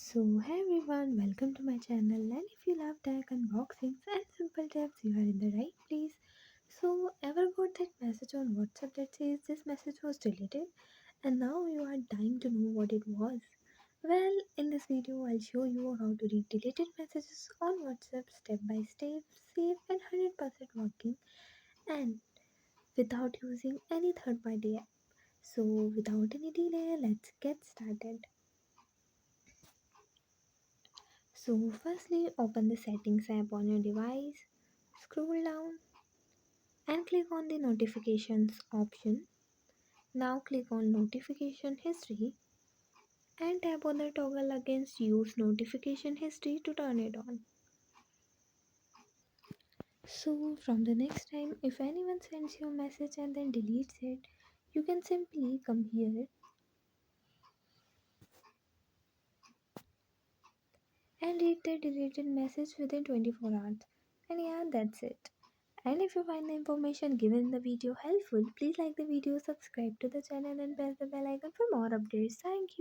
Hey everyone, welcome to my channel. And if you love tech unboxings and simple tips, you are in the right place. Ever got that message on WhatsApp that says this message was deleted and now you are dying to know what it was? Well, in this video, I'll show you how to read deleted messages on WhatsApp step by step, safe and 100% working, and without using any third party app. Without any delay, let's get started. Firstly, open the settings app on your device, scroll down and click on the notifications option. Now click on notification history and tap on the toggle against use notification history to turn it on. From the next time, if anyone sends you a message and then deletes it, you can simply come here and read the deleted message within 24 hours. And yeah, that's it. And if you find the information given in the video helpful, please like the video, subscribe to the channel and press the bell icon for more updates. Thank you.